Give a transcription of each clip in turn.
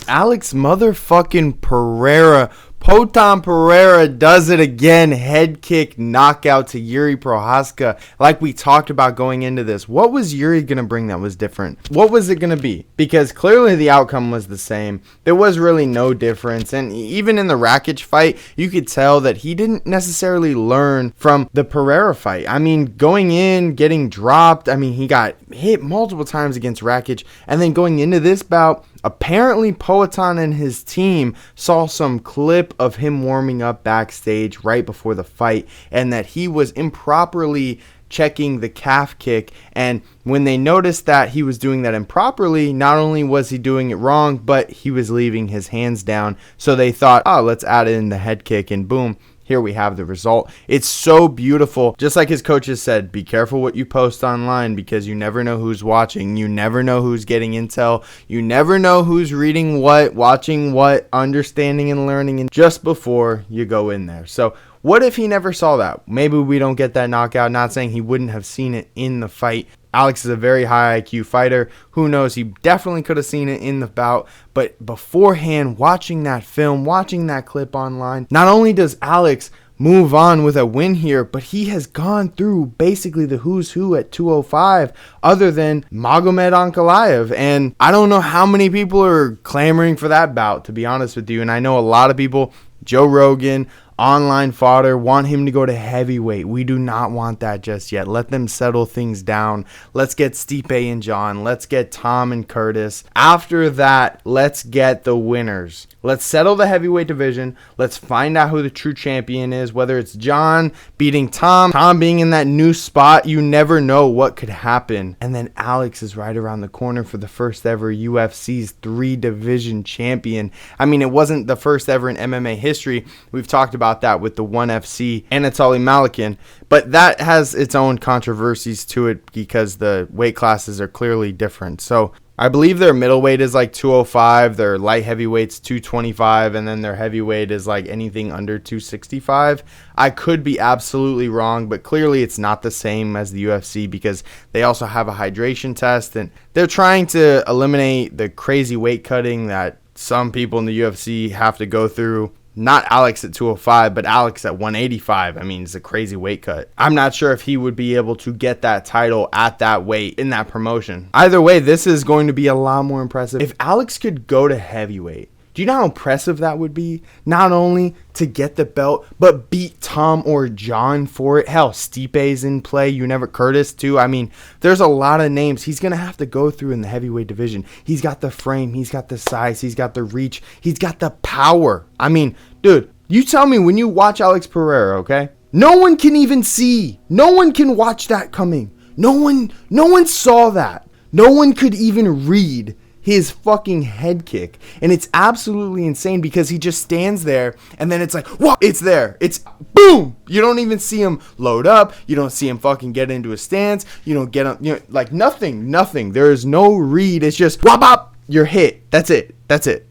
Alex motherfucking Pereira. POATAN Pereira does it again. Head kick knockout to Jiri Prochazka. Like we talked about going into this. What was Jiri going to bring that was different? What was it going to be? Because clearly the outcome was the same. There was really no difference. And even in the Rakic fight, you could tell that he didn't necessarily learn from the Pereira fight. I mean, going in, getting dropped. I mean, he got hit multiple times against Rakic. And then going into this bout, apparently POATAN and his team saw some clip of him warming up backstage right before the fight, and that he was improperly checking the calf kick. And when they noticed that he was doing that improperly, not only was he doing it wrong, but he was leaving his hands down. So they thought, oh, let's add in the head kick, and boom, here we have the result. It's so beautiful. Just like his coaches said, be careful what you post online because you never know who's watching. You never know who's getting intel. You never know who's reading what, watching what, understanding and learning and just before you go in there. So what if he never saw that? Maybe we don't get that knockout. Not saying he wouldn't have seen it in the fight. Alex is a very high IQ fighter. Who knows? He definitely could have seen it in the bout. But beforehand, watching that film, watching that clip online, not only does Alex move on with a win here, but he has gone through basically the who's who at 205 other than Magomed Ankalaev. And I don't know how many people are clamoring for that bout, to be honest with you. And I know a lot of people, Joe Rogan, online fodder, want him to go to heavyweight. We do not want that just yet. Let them settle things down. Let's get Stipe and John. Let's get Tom and Curtis. After that, let's get the winners. Let's settle the heavyweight division. Let's find out who the true champion is, whether it's John beating Tom being in that new spot. You never know what could happen. And then Alex is right around the corner for the first ever UFC's 3-division champion. I mean, it wasn't the first ever in MMA history. We've talked about that with the ONE FC Anatoly Malikin, but that has its own controversies to it because the weight classes are clearly different. So I believe their middleweight is like 205, their light heavyweight's 225, and then their heavyweight is like anything under 265. I could be absolutely wrong, but clearly it's not the same as the UFC because they also have a hydration test, and they're trying to eliminate the crazy weight cutting that some people in the UFC have to go through. Not Alex at 205, but Alex at 185. I mean, it's a crazy weight cut. I'm not sure if he would be able to get that title at that weight in that promotion. Either way, this is going to be a lot more impressive. If Alex could go to heavyweight, do you know how impressive that would be? Not only to get the belt, but beat Tom or John for it. Hell, Stipe's in play. You never Curtis too. I mean, there's a lot of names he's going to have to go through in the heavyweight division. He's got the frame. He's got the size. He's got the reach. He's got the power. I mean, dude, you tell me when you watch Alex Pereira, okay? No one can even see. No one can watch that coming. No one saw that. No one could even read his fucking head kick. And it's absolutely insane because he just stands there and then it's like, whoa, it's there. It's boom. You don't even see him load up. You don't see him fucking get into a stance. You don't get him, like nothing. There is no read. It's just whop up. You're hit. That's it.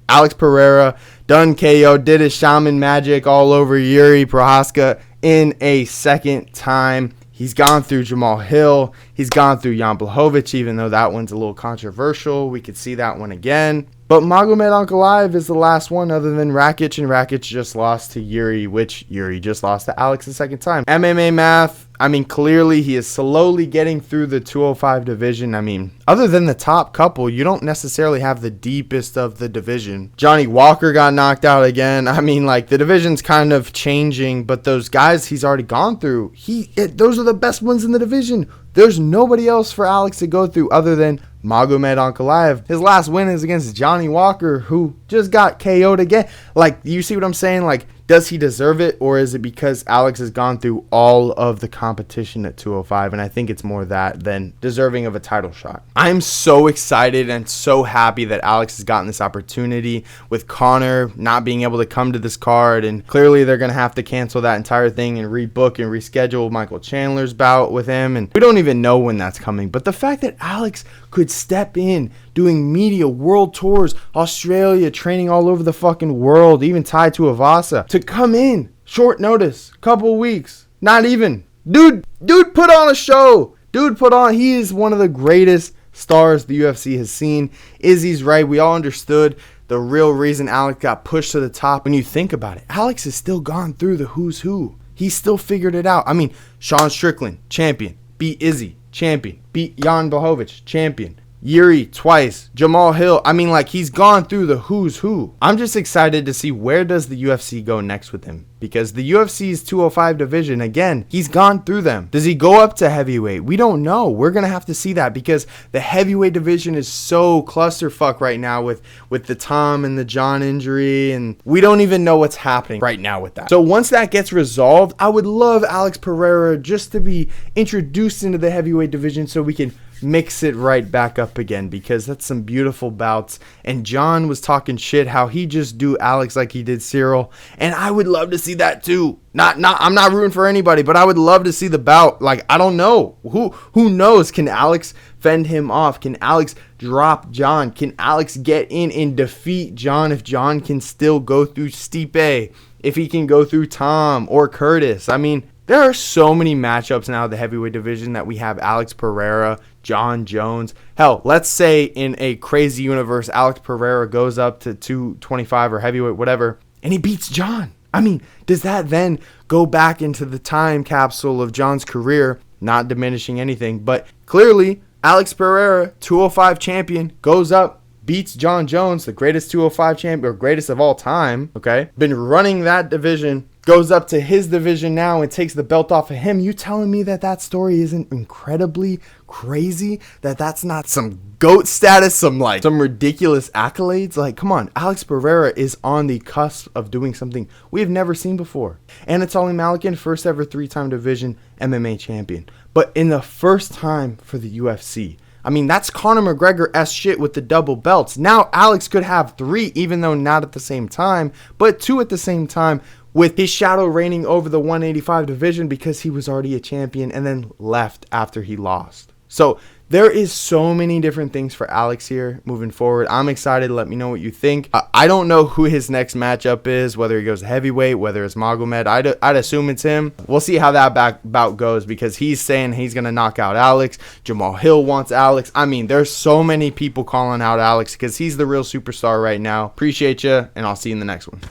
Alex Pereira done KO, did his shaman magic all over Jiri Prochazka in a second time. He's gone through Jamal Hill. He's gone through Jan Blachowicz, even though that one's a little controversial. We could see that one again. But Magomed Ankalaev is the last one other than Rakic, and Rakic just lost to Jiri, which Jiri just lost to Alex the second time. MMA math, I mean, clearly he is slowly getting through the 205 division. I mean, other than the top couple, you don't necessarily have the deepest of the division. Johnny Walker got knocked out again. I mean, like, the division's kind of changing, but those guys he's already gone through, those are the best ones in the division. There's nobody else for Alex to go through other than Magomed Ankalaev. His last win is against Johnny Walker, who just got KO'd again. Like, you see what I'm saying? Like, does he deserve it, or is it because Alex has gone through all of the competition at 205? And I think it's more that than deserving of a title shot. I'm so excited and so happy that Alex has gotten this opportunity with Conor not being able to come to this card. And clearly they're going to have to cancel that entire thing and rebook and reschedule Michael Chandler's bout with him. And we don't even know when that's coming. But the fact that Alex could step in doing media, world tours, Australia, training all over the fucking world, even tied to Avasa, to come in short notice, couple weeks, not even. Dude put on a show. He is one of the greatest stars the UFC has seen. Izzy's right. We all understood the real reason Alex got pushed to the top. When you think about it, Alex has still gone through the who's who. He's still figured it out. I mean, Sean Strickland, champion. Beat Izzy, champion. Beat Jan Blachowicz, champion. Jiri twice, Jamal Hill. I mean, like, he's gone through the who's who. I'm just excited to see where does the UFC go next with him, because the UFC's 205 division, again, he's gone through them. Does he go up to heavyweight? We don't know. We're gonna have to see that, because the heavyweight division is so clusterfuck right now with the Tom and the John injury, and we don't even know what's happening right now with that. So once that gets resolved, I would love Alex Pereira just to be introduced into the heavyweight division so we can mix it right back up again, because that's some beautiful bouts. And John was talking shit how he just do Alex like he did Cyril, and I would love to see that too. I'm not rooting for anybody, but I would love to see the bout. Like, I don't know who knows. Can Alex fend him off? Can Alex drop John? Can Alex get in and defeat John if John can still go through Stipe, if he can go through Tom or Curtis? I mean, there are so many matchups now in the heavyweight division that we have Alex Pereira, John Jones. Hell, let's say in a crazy universe, Alex Pereira goes up to 225 or heavyweight, whatever, and he beats John. I mean, does that then go back into the time capsule of John's career? Not diminishing anything, but clearly Alex Pereira, 205 champion, goes up, beats John Jones, the greatest 205 champion, or greatest of all time, okay? Been running that division, goes up to his division now and takes the belt off of him. You telling me that story isn't incredibly crazy? That's not some GOAT status, some ridiculous accolades? Like, come on, Alex Pereira is on the cusp of doing something we have never seen before. Anatoly Malikin, first ever 3-time division MMA champion, but in the first time for the UFC. I mean, that's Conor McGregor-esque shit with the double belts. Now Alex could have 3, even though not at the same time, but 2 at the same time, with his shadow reigning over the 185 division because he was already a champion and then left after he lost. So there is so many different things for Alex here moving forward. I'm excited. Let me know what you think. I don't know who his next matchup is, whether he goes heavyweight, whether it's Magomed. I'd assume it's him. We'll see how that bout goes, because he's saying he's going to knock out Alex. Jamal Hill wants Alex. I mean, there's so many people calling out Alex because he's the real superstar right now. Appreciate you, and I'll see you in the next one.